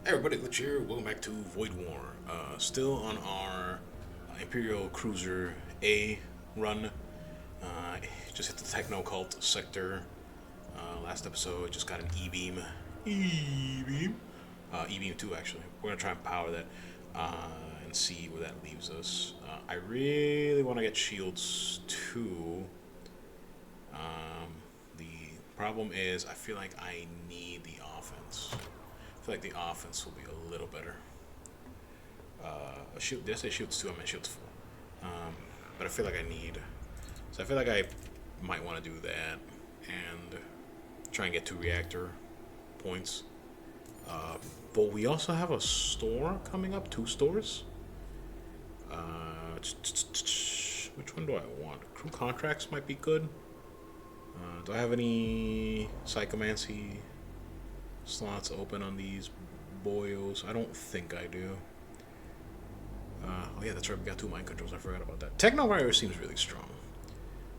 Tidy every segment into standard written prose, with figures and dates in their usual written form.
Hey everybody, Glitchy here. Welcome back to Void War. Still on our Imperial Cruiser A run. Just hit the Technocult sector. Last episode, just got an E-beam. E-beam. E-beam 2 actually. We're gonna try and power that and see where that leaves us. I really want to get shields too. The problem is I feel like I need the offense. I feel like the offense will be a little better. Shield, did I say shields 2? I meant shields 4. But I feel like I need. So I feel like I might want to do that and try and get 2 reactor points. But we also have a store coming up, 2 stores. Which one do I want? Crew contracts might be good. Do I have any psychomancy slots open on these boyos? I don't think I do. Oh yeah, that's right, we got 2 mind controls, I forgot about that. Technowire seems really strong.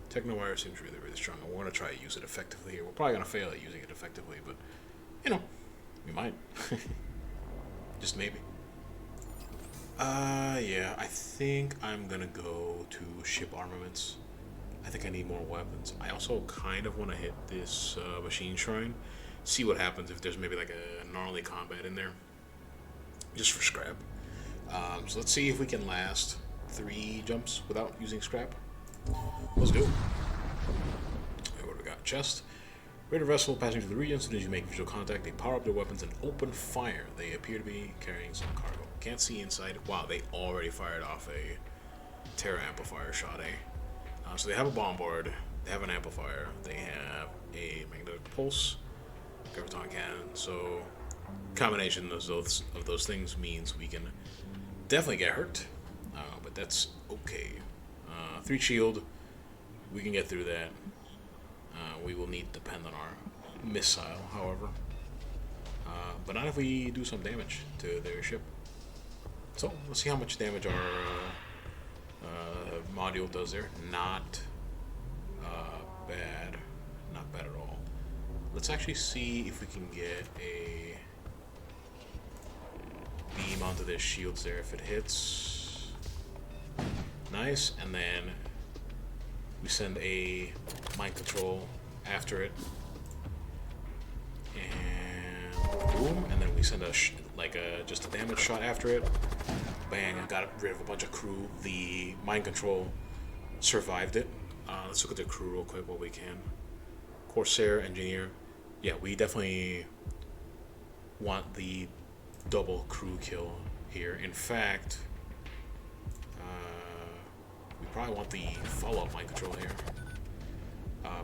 Technowire seems really, really strong. I want to try to use it effectively here. We're probably going to fail at using it effectively, but, you know, we might. Just maybe. Yeah, I think I'm going to go to ship armaments. I think I need more weapons. I also kind of want to hit this machine shrine. See what happens if there's maybe like a gnarly combat in there. Just for scrap. So let's see if we can last 3 jumps without using scrap. Let's go. What do we got? Chest. Raider vessel passing through the region. As soon as you make visual contact, they power up their weapons and open fire. They appear to be carrying some cargo. Can't see inside. Wow, they already fired off a Terra amplifier shot, eh? So they have a bombard. They have an amplifier. They have a magnetic pulse. Graviton cannon. So combination of those things means we can definitely get hurt, but that's okay. 3 shield, we can get through that. We will need to depend on our missile, however, but not if we do some damage to their ship. So let's see how much damage our module does there. Not bad, not bad at all. Let's actually see if we can get a beam onto their shields there. If it hits, nice, and then we send a mind control after it, and boom, and then we send a just a damage shot after it. Bang! I got rid of a bunch of crew. The mind control survived it. Let's look at the crew real quick while we can. Corsair, engineer. Yeah, we definitely want the double crew kill here. In fact, we probably want the follow-up mind control here.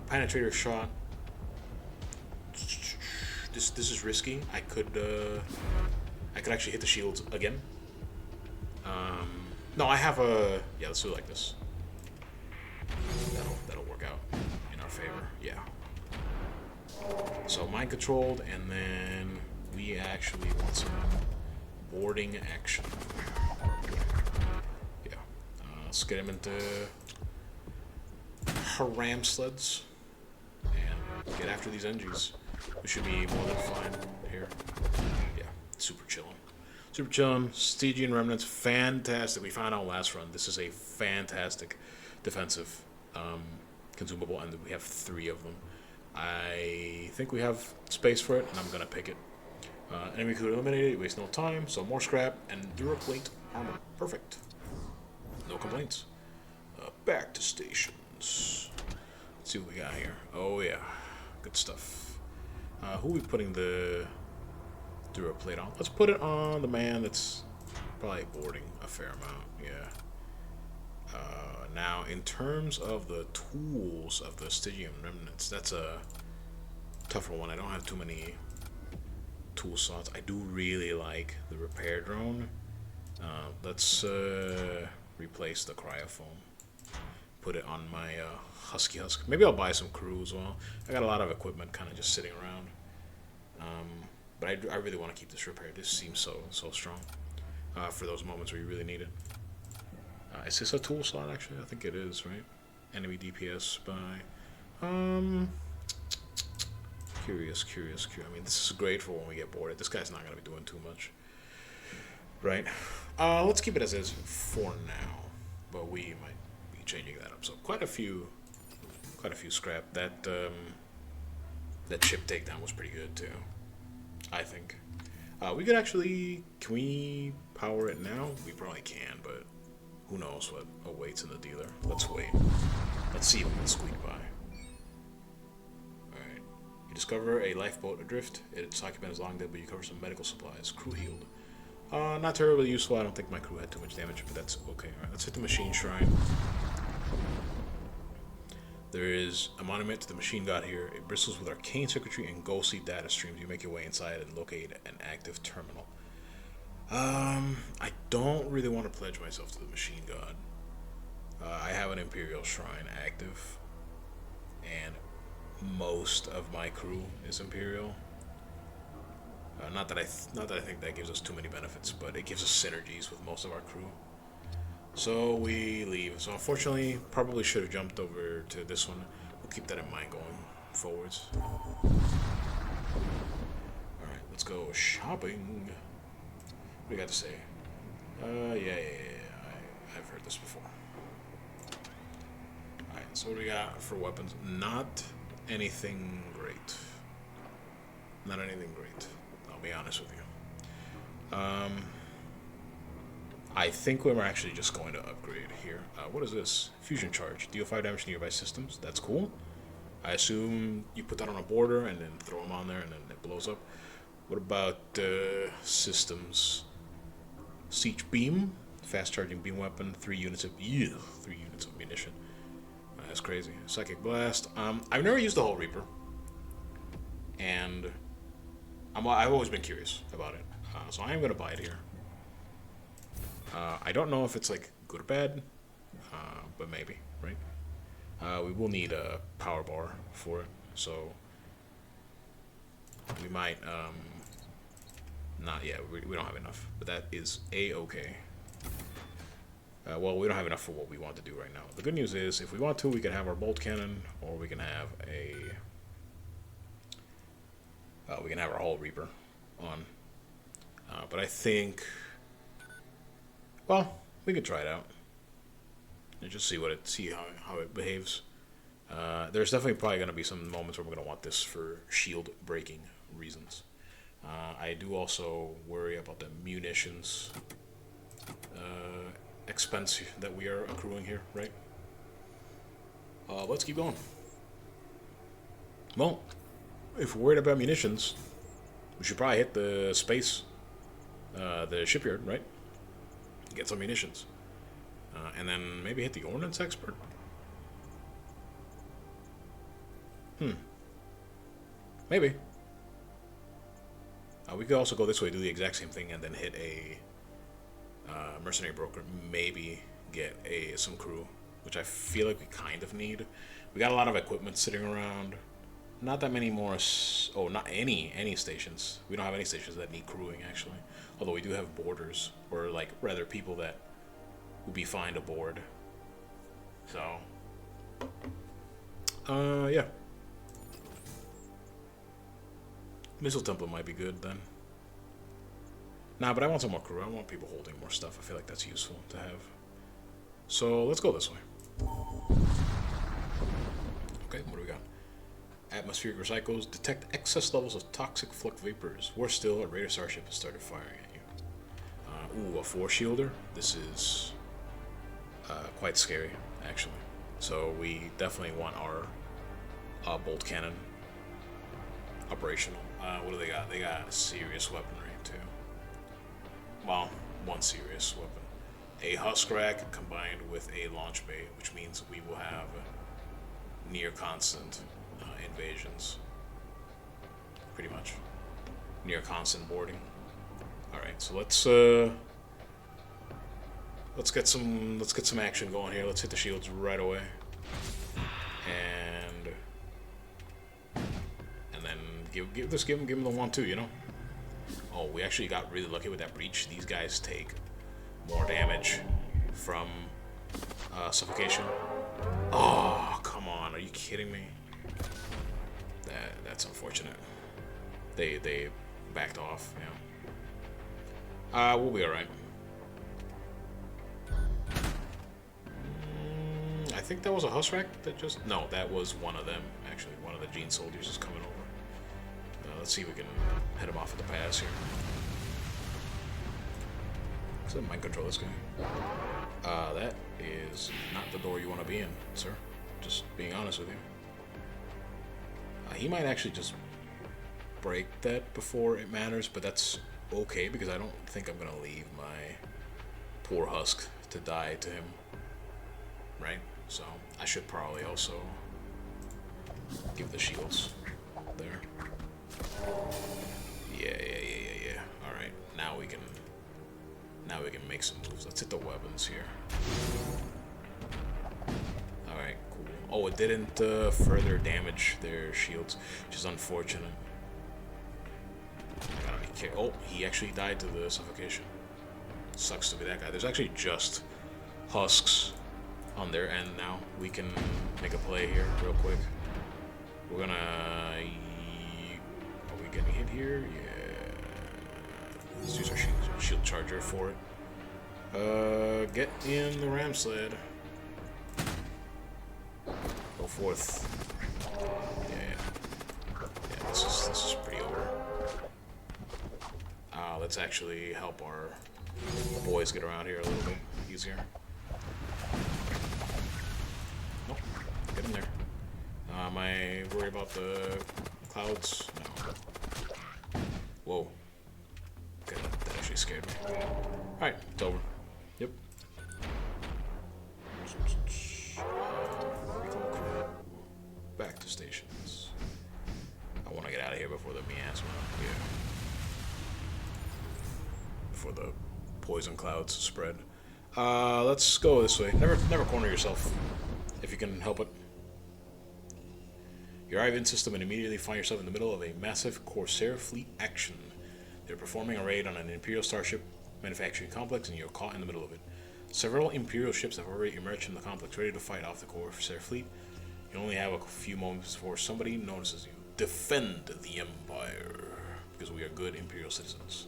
Penetrator shot. This is risky. I could actually hit the shields again. No, I have a. Yeah, let's do it like this. That'll work out in our favor. Yeah. So mind controlled, and then we actually want some boarding action. Yeah. Let's get him into haram sleds and get after these NGs. We should be more than fine here. Yeah. Super chillin'. Super chillin'. Stygian remnants. Fantastic. We found out last run. This is a fantastic defensive consumable, and we have 3 of them. I think we have space for it, and I'm gonna pick it. Enemy could eliminate it, waste no time, so more scrap and Duraplate armor. Perfect. No complaints. Back to stations. Let's see what we got here. Oh yeah, good stuff. Who are we putting the Duraplate on? Let's put it on the man that's probably boarding a fair amount, yeah. Now, in terms of the tools of the Stygian remnants, that's a tougher one. I don't have too many tool slots. I do really like the repair drone. Let's replace the cryofoam. Put it on my Husky Husk. Maybe I'll buy some crew as well. I got a lot of equipment kind of just sitting around. But I really want to keep this repaired. This seems so strong for those moments where you really need it. Is this a tool slot, actually? I think it is, right? Enemy DPS by... Curious. I mean, this is great for when we get bored. This guy's not gonna be doing too much, right? Let's keep it as is for now, but we might be changing that up. So quite a few scrap. That chip takedown was pretty good too, I think. We could actually, can we power it now? We probably can, but who knows what awaits in the dealer. Let's wait. Let's see if we can squeak by. Alright. You discover a lifeboat adrift. Its occupant is long dead, but you cover some medical supplies. Crew healed. Not terribly useful. I don't think my crew had too much damage, but that's okay. Alright, let's hit the machine shrine. There is a monument to the machine god here. It bristles with arcane circuitry and ghostly data streams. You make your way inside and locate an active terminal. I don't really want to pledge myself to the machine god. I have an Imperial shrine active, and most of my crew is Imperial. Not that I think that gives us too many benefits, but it gives us synergies with most of our crew. So we leave. So unfortunately, probably should have jumped over to this one. We'll keep that in mind going forwards. Alright, let's go shopping. What do you got to say? Yeah. I've heard this before. Alright, so what do we got for weapons? Not anything great. Not anything great. I'll be honest with you. I think we're actually just going to upgrade here. What is this? Fusion charge. Deal 5 damage to nearby systems. That's cool. I assume you put that on a border and then throw them on there and then it blows up. What about systems? Siege beam. Fast charging beam weapon. 3 units of munition. That's crazy. Psychic blast. I've never used the Hull Reaper. And I've always been curious about it. So I am going to buy it here. I don't know if it's like good or bad, but maybe, right? We will need a power bar for it, so we might not yet. We don't have enough, but that is a-okay. Well, we don't have enough for what we want to do right now. The good news is, if we want to, we can have our bolt cannon, or we can have our Hull Reaper on. But I think. Well, we could try it out and just see how it behaves. There's definitely probably going to be some moments where we're going to want this for shield breaking reasons. I do also worry about the munitions expense that we are accruing here, right? Let's keep going. Well, if we're worried about munitions, we should probably hit the the shipyard, right? Get some munitions. And then maybe hit the ordnance expert. Maybe. We could also go this way, do the exact same thing, and then hit a mercenary broker. Maybe get some crew, which I feel like we kind of need. We got a lot of equipment sitting around. Not that many more. Not any stations. We don't have any stations that need crewing, actually. Although we do have boarders, or like rather people that would be fine to board. So, yeah. Missile template might be good then. Nah, but I want some more crew. I want people holding more stuff. I feel like that's useful to have. So let's go this way. Okay, what do we got? Atmospheric recycles detect excess levels of toxic flux vapors. Worse still, a radar starship has started firing at you. A 4-shielder. This is quite scary, actually. So we definitely want our bolt cannon operational. What do they got? They got serious weaponry too. Well, one serious weapon. A husk rack combined with a launch bay, which means we will have near constant invasions. Pretty much. Near constant boarding. Alright, so let's get some action going here. Let's hit the shields right away. And then give them the 1-2, you know? Oh, we actually got really lucky with that breach. These guys take more damage from suffocation. Oh, come on. Are you kidding me? That's unfortunate. They backed off. Yeah. We'll be all right. I think that was a Husrak that just... No, that was one of them, actually. One of the Gene soldiers is coming over. Let's see if we can head him off at the pass here. Let's mind control this guy. That is not the door you want to be in, sir. Just being honest with you. He might actually just break that before it matters, but that's okay because I don't think I'm going to leave my poor husk to die to him. Right? So I should probably also give the shields there. Yeah. Alright, now we can make some moves. Let's hit the weapons here. Alright, cool. Oh, it didn't further damage their shields, which is unfortunate. I gotta be careful. Oh, he actually died to the suffocation. Sucks to be that guy. There's actually just husks on their end now. We can make a play here real quick. We're gonna... Are we getting hit here? Yeah. Let's use our shield charger for it. Get in the ram sled. Go forth. Yeah, this is pretty over. Let's actually help our boys get around here a little bit easier. Nope, get in there. Am I worried about the clouds? No. Whoa. Okay, that actually scared me. Alright, it's over. Yep. Back to stations. I want to get out of here before the miasma. Yeah. Before the poison clouds spread. Let's go this way. Never corner yourself if you can help it. You arrive in system and immediately find yourself in the middle of a massive Corsair fleet action. They're performing a raid on an Imperial starship manufacturing complex, and you're caught in the middle of it. Several Imperial ships have already emerged from the complex, ready to fight off the Corsair fleet. You only have a few moments before somebody notices you. Defend the Empire, because we are good Imperial citizens.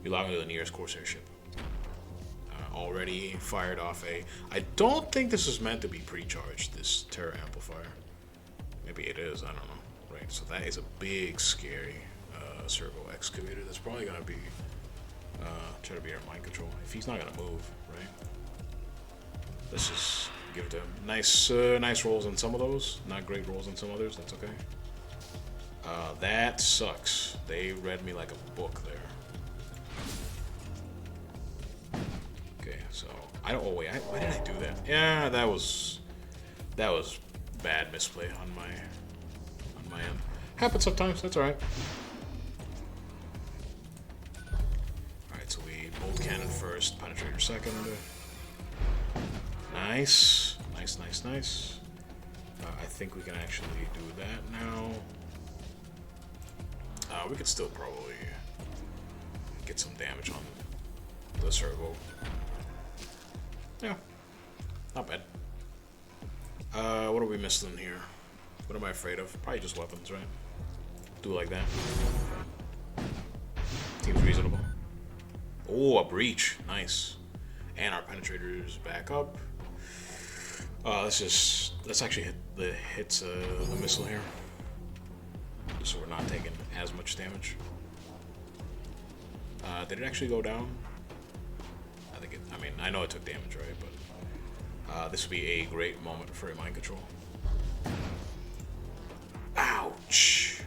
You log into the nearest Corsair ship. Already fired off a... I don't think this is meant to be pre-charged, this Terror Amplifier. Maybe it is, I don't know. Right, so that is a big, scary servo excavator that's probably going to be... try to be our mind control. If he's not going to move, right? Let's just give it to him. Nice rolls on some of those. Not great rolls on some others, that's okay. That sucks. They read me like a book there. Okay, so I don't. Oh wait, why did I do that? Yeah, that was bad misplay on my end. Happens sometimes. That's all right. All right, so we bolt cannon first, penetrator second. Nice. I think we can actually do that now. We could still probably get some damage on the servo. Yeah, not bad. What are we missing here? What am I afraid of? Probably just weapons, right? Do it like that. Seems reasonable. Oh, a breach. Nice. And our penetrator's back up. Let's actually hit the missile here. Just so we're not taking as much damage. Did it actually go down? I know it took damage, right? But this would be a great moment for a mind control. Ouch!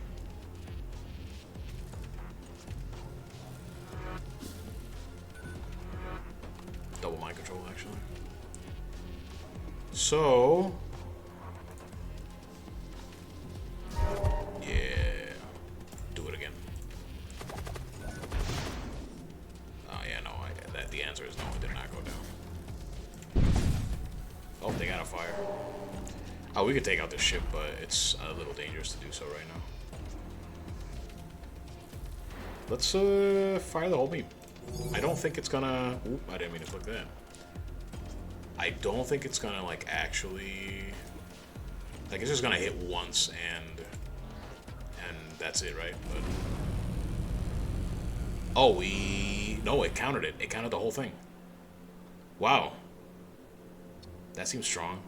Double mind control, actually. So... yeah. Do it again. Oh, yeah, no. The answer is no, it did not go down. Oh, they got a fire. Oh, we could take out this ship, but it's a little dangerous to do so right now. Let's fire the whole beam. I don't think it's gonna... Oop, I didn't mean to click that. I don't think it's gonna, like, actually... Like, it's just gonna hit once and that's it, right? But oh, no, it counted it. It counted the whole thing. Wow, that seems strong.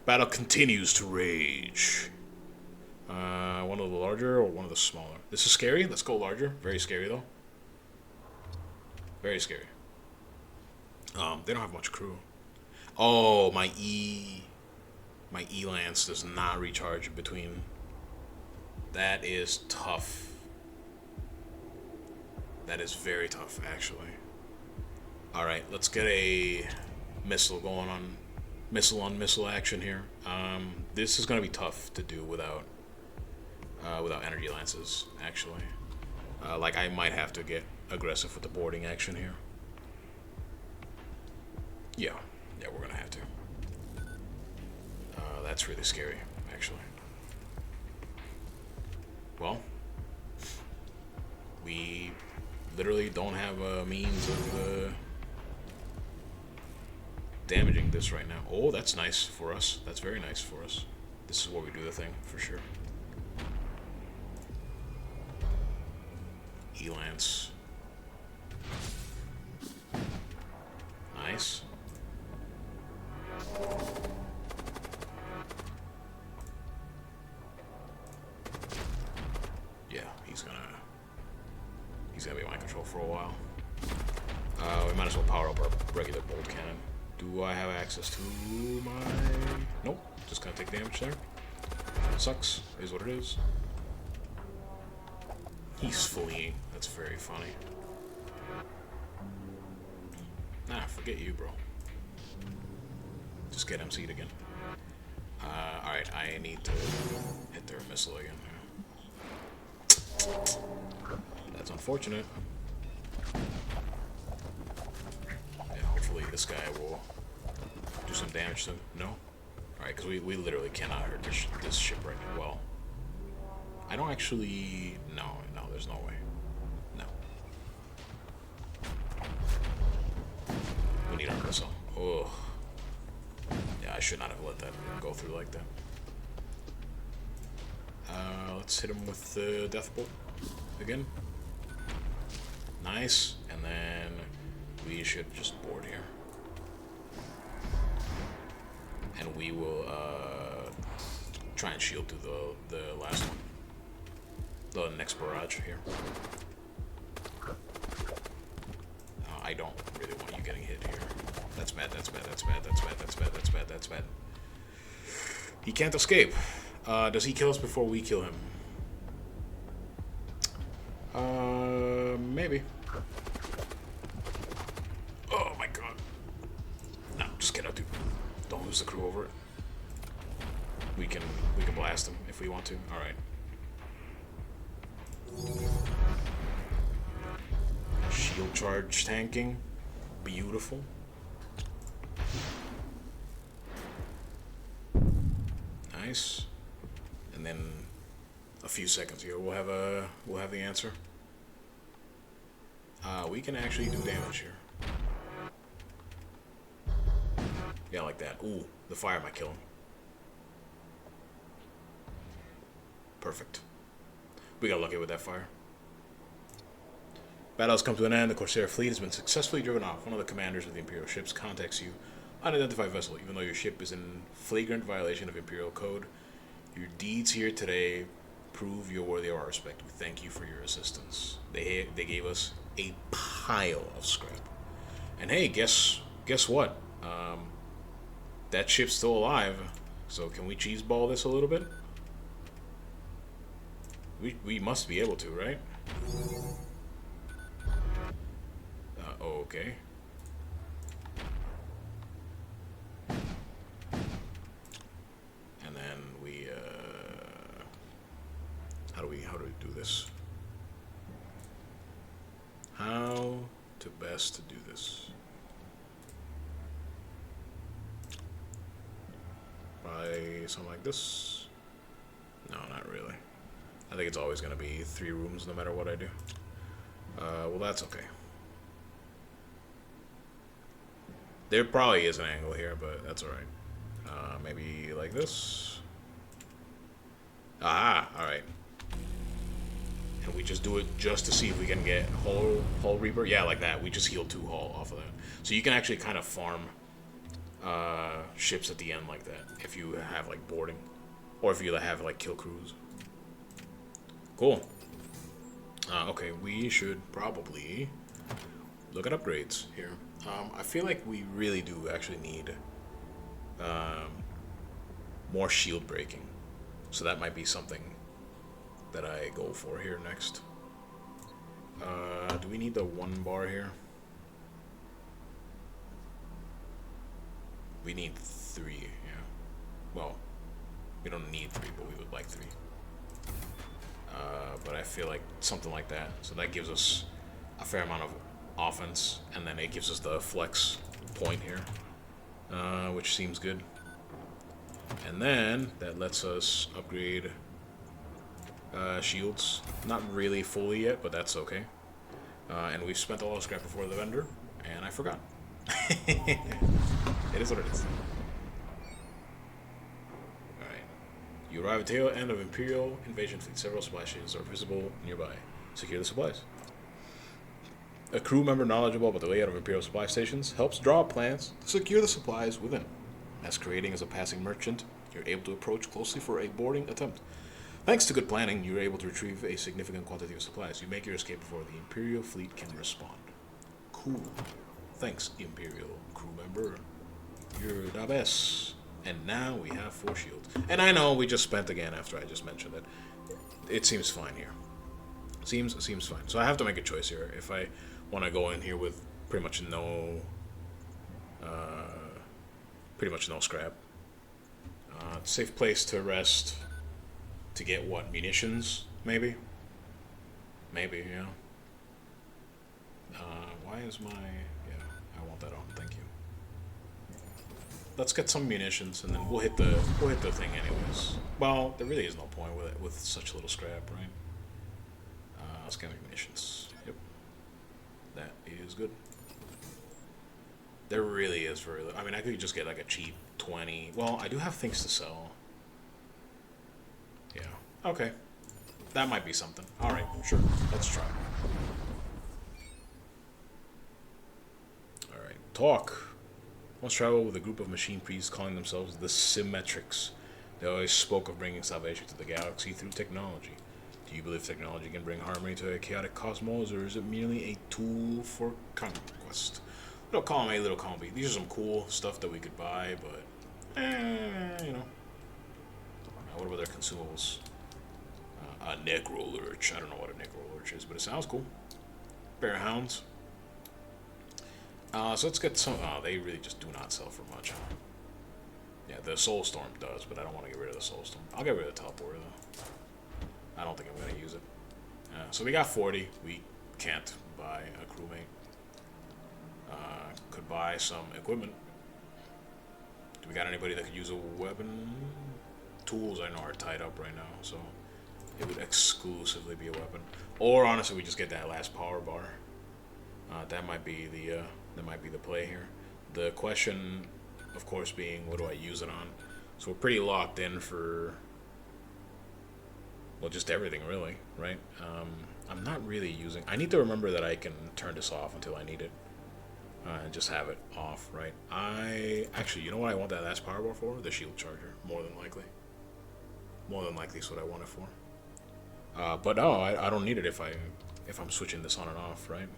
Battle continues to rage. One of the larger or one of the smaller? This is scary. Let's go larger. Very scary though. Very scary. They don't have much crew. Oh, my E lance does not recharge between. That is tough. That is very tough, actually. All right, let's get a missile going on. Missile on missile action here. This is gonna be tough to do without energy lances. Actually, like I might have to get aggressive with the boarding action here. Yeah, we're gonna have to. That's really scary, actually. Well, we literally don't have a means of damaging this right now. Oh, that's nice for us. That's very nice for us. This is where we do the thing, for sure. E-Lance. Nice. Yeah, he's gonna be in my control for a while. We might as well power up our regular bolt cannon. Do I have access to my... Nope, just gonna take damage there. Sucks, is what it is. He's fleeing. That's very funny. Nah, forget you, bro. Just get MC'd again. Alright, I need to hit their missile again. That's unfortunate. Yeah, hopefully this guy will do some damage to him. No? Alright, because we literally cannot hurt this ship right now. Well, I don't actually... No, there's no way. No. We need our missile. Oh. Yeah, I should not have let that go through like that. Let's hit him with the death bolt again. Nice. And then we should just board here. And we will try and shield through the last one. The next barrage here. I don't really want you getting hit here. That's bad, that's bad, that's bad, that's bad, that's bad, that's bad, that's bad. He can't escape. Does he kill us before we kill him? Maybe. Oh my god. No, just get out, dude. Don't lose the crew over it. We can blast him if we want to. Alright. Shield charge tanking. Beautiful. Nice. And then a few seconds here, we'll have the answer. We can actually do damage here. Yeah, like that. Ooh, the fire might kill him. Perfect. We got lucky with that fire. Battle has come to an end. The Corsair fleet has been successfully driven off. One of the commanders of the Imperial ships contacts you. Unidentified vessel. Even though your ship is in flagrant violation of Imperial code, your deeds here today prove you're worthy of our respect. We thank you for your assistance. They gave us a pile of scrap. And hey, guess what? That ship's still alive. So can we cheeseball this a little bit? We must be able to, right? Okay. And then we how do we do this? How to best do this? By something like this? No, not really. I think it's always going to be 3 rooms no matter what I do. Well, that's okay. There probably is an angle here, but that's alright. Maybe like this. Ah, alright. and we just do it just to see if we can get Hull Reaper. Yeah, like that. We just healed 2 hull off of that. So you can actually kind of farm ships at the end like that if you have like boarding, or if you have like kill crews. Cool. Okay, we should probably look at upgrades here. I feel like we really do actually need more shield breaking, so that might be something that I go for here next. Do we need the 1 bar here? We need 3, yeah. Well, we don't need 3, but we would like 3. But I feel like something like that. So that gives us a fair amount of offense, and then it gives us the flex point here, which seems good. And then that lets us upgrade shields. Not really fully yet, but that's okay. And we've spent a lot of scrap before the vendor, and I forgot. It is what it is. Alright. You arrive at the tail end of Imperial invasion fleet. Several supply stations are visible nearby. Secure the supplies. A crew member knowledgeable about the layout of Imperial supply stations helps draw up plans to secure the supplies within. Masquerading as a passing merchant, you're able to approach closely for a boarding attempt. Thanks to good planning, you're able to retrieve a significant quantity of supplies. You make your escape before the Imperial fleet can respond. Cool. Thanks, Imperial crew member. You're the best. And now we have 4 shields. And I know we just spent again after I just mentioned it. It seems fine here. Seems fine. So I have to make a choice here. If I want to go in here with pretty much no scrap. Safe place to rest. To get what? Munitions? Maybe? Maybe, yeah. Why is my... Yeah, I want that on. Thank you. Let's get some munitions, and then we'll hit the thing anyways. Well, there really is no point with it with such little scrap, right? Let's get munitions. Yep. That is good. There really is very little. I mean, I could just get like a cheap 20. Well, I do have things to sell. Yeah. Okay. That might be something. Alright, sure. Let's try. Alright. Talk. Once travel with a group of machine priests calling themselves the Symmetrics. They always spoke of bringing salvation to the galaxy through technology. Do you believe technology can bring harmony to a chaotic cosmos, or is it merely a tool for conquest? Little column A, little column B. These are some cool stuff that we could buy, but, you know. What about their consumables? A neck roller. I don't know what a neck roller is, but it sounds cool. Bear hounds. So let's get some. Oh, they really just do not sell for much. Yeah, the Soulstorm does, but I don't want to get rid of the Soulstorm. I'll get rid of the teleporter though. I don't think I'm going to use it. So we got 40. We can't buy a crewmate. Could buy some equipment. Do we got anybody that could use a weapon? Tools I know are tied up right now, so it would exclusively be a weapon. Or honestly, we just get that last power bar. That might be the play here. The question, of course, being what do I use it on? So we're pretty locked in for, well, just everything really, right? I'm not really using. I need to remember that I can turn this off until I need it, and just have it off, right? Actually, you know what I want that last power bar for? The shield charger, more than likely. More than likely is what I want it for. But no, I don't need it if I'm switching this on and off, right?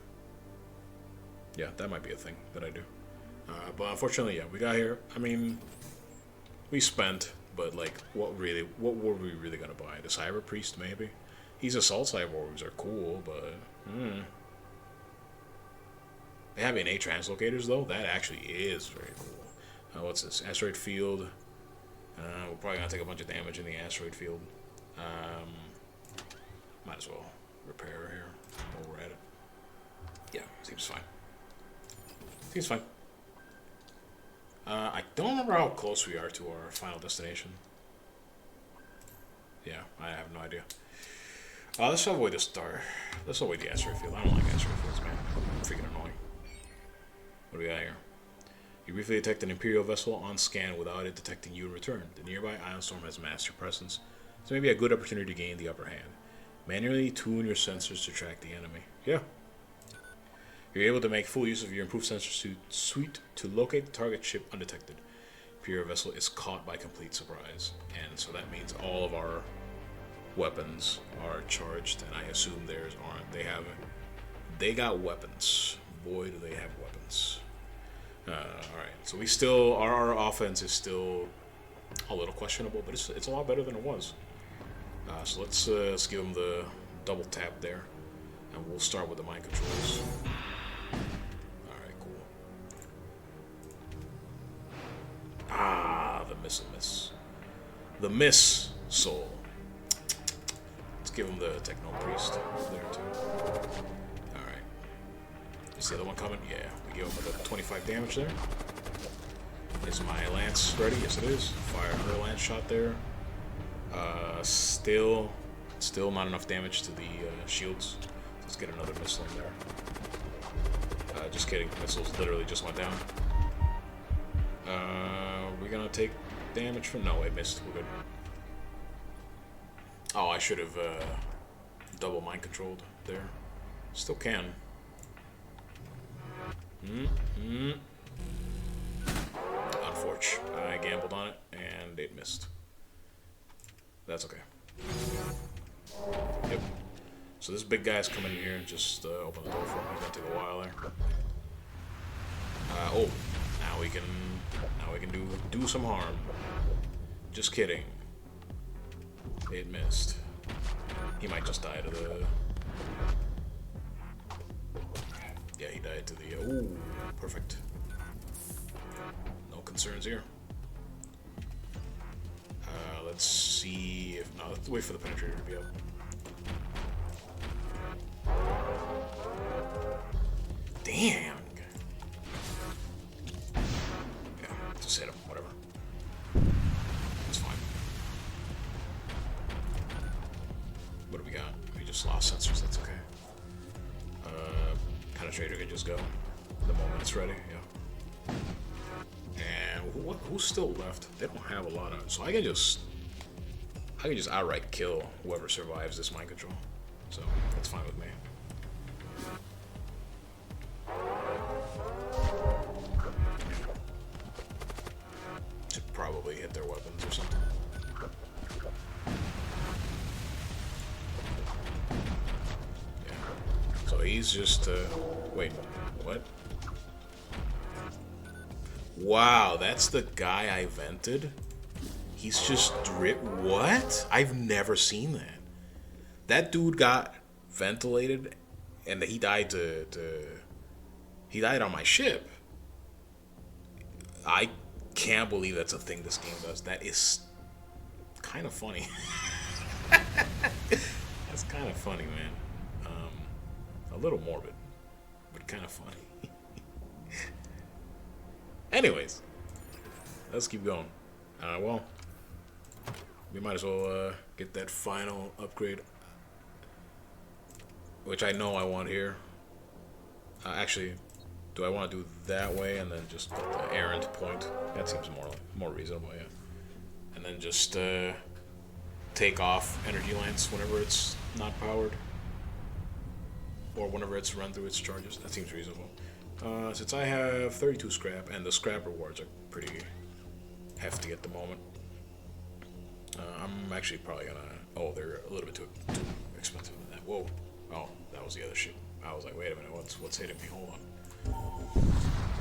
Yeah, that might be a thing that I do. But unfortunately, yeah, we got here. I mean, we spent, but like, what were we really gonna buy? The Cyber Priest, maybe? These assault cyborgs are cool, but they have innate translocators though. That actually is very cool. What's this? Asteroid field. We're probably gonna take a bunch of damage in the asteroid field. Might as well repair here while we're at it. Yeah, seems fine. Seems fine. I don't remember how close we are to our final destination. Yeah, I have no idea. Let's avoid the star. Let's avoid the asteroid field. I don't like asteroid fields, man. Freaking annoying. What do we got here? You briefly detect an Imperial vessel on scan without it detecting you in return. The nearby ion storm has masked your presence, so maybe a good opportunity to gain the upper hand. Manually tune your sensors to track the enemy. Yeah. You're able to make full use of your improved sensor suite to locate the target ship undetected. Imperial vessel is caught by complete surprise. And so that means all of our weapons are charged, and I assume theirs aren't. They got weapons. Boy, do they have weapons. Alright, so we still, our offense is still a little questionable, but it's a lot better than it was. So let's give them the double tap there, and we'll start with the mind controls. Alright, cool. Ah, the missile miss. The miss soul. Let's give him the Techno Priest there too. Alright. Is the other one coming? Yeah, we give him the 25 damage there. Is my lance ready? Yes, it is. Fire her lance shot there. Still not enough damage to the shields. Let's get another missile in there. Just kidding. Missiles literally just went down. We're gonna take damage from. No, it missed. We're good. Oh, I should have double mind controlled there. Still can. Unfortunate. I gambled on it and it missed. That's okay. Yep. So this big guy's coming in here and just open the door for him. It's gonna take a while there. Oh, now we can do some harm. Just kidding. It missed. He might just die to the. Yeah, he died to the. Ooh, perfect. No concerns here. Let's see if. No, let's wait for the penetrator to be up. Damn. Yeah, just hit him. Whatever. It's fine. What do we got? We just lost sensors. That's okay. Penetrator can just go the moment it's ready. Yeah. And who's still left? They don't have a lot of. So I can just outright kill whoever survives this mind control. So that's fine with me. Should probably hit their weapons or something. Yeah. So he's just wait, what? Wow, that's the guy I vented? He's just what? I've never seen that. That dude got ventilated and he died he died on my ship. I can't believe that's a thing this game does. That is kind of funny. That's kind of funny, man. A little morbid, but kind of funny. Anyways, let's keep going. Well, we might as well get that final upgrade, which I know I want here. Actually, do I want to do that way and then just put the errant point? That seems more reasonable, yeah. And then just take off energy lance whenever it's not powered, or whenever it's run through its charges. That seems reasonable. Since I have 32 scrap, and the scrap rewards are pretty hefty at the moment, I'm actually probably gonna. Oh, they're a little bit too expensive than that. Whoa! Oh, that was the other ship. I was like, wait a minute, what's hitting me? Hold on.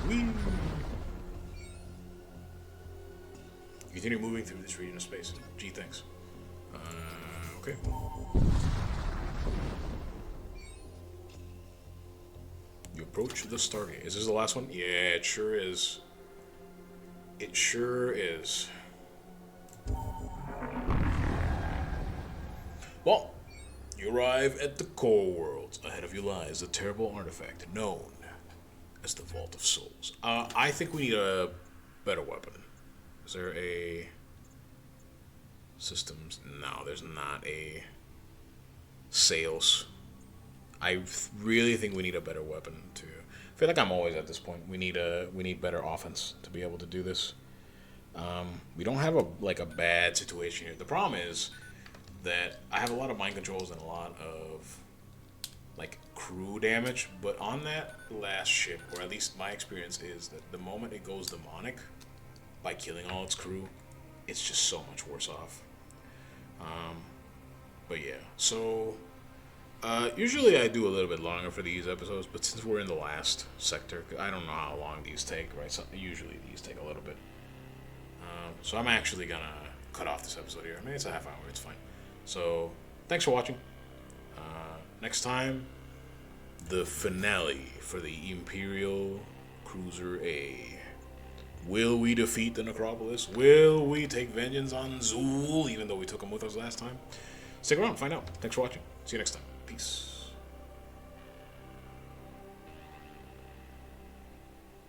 Whee! Continue moving through this region of space. Gee, thanks. Okay. You approach the Stargate. Is this the last one? Yeah, it sure is. It sure is. Well, you arrive at the core worlds. Ahead of you lies a terrible artifact known as the Vault of Souls. I think we need a better weapon. Is there a systems? No, there's not a sales. I really think we need a better weapon to. I feel like I'm always at this point. We need better offense to be able to do this. We don't have a bad situation here. The problem is that I have a lot of mind controls and a lot of like crew damage, but on that last ship, or at least my experience is that the moment it goes demonic by killing all its crew, it's just so much worse off. But yeah, so usually I do a little bit longer for these episodes, but since we're in the last sector, I don't know how long these take, right? So usually these take a little bit. So I'm actually gonna cut off this episode here. I mean, it's a half hour, it's fine. So thanks for watching. Next time, the finale for the Imperial Cruiser A. Will we defeat the Necropolis? Will we take vengeance on Zool, even though we took him with us last time? Stick around, find out. Thanks for watching. See you next time. Peace.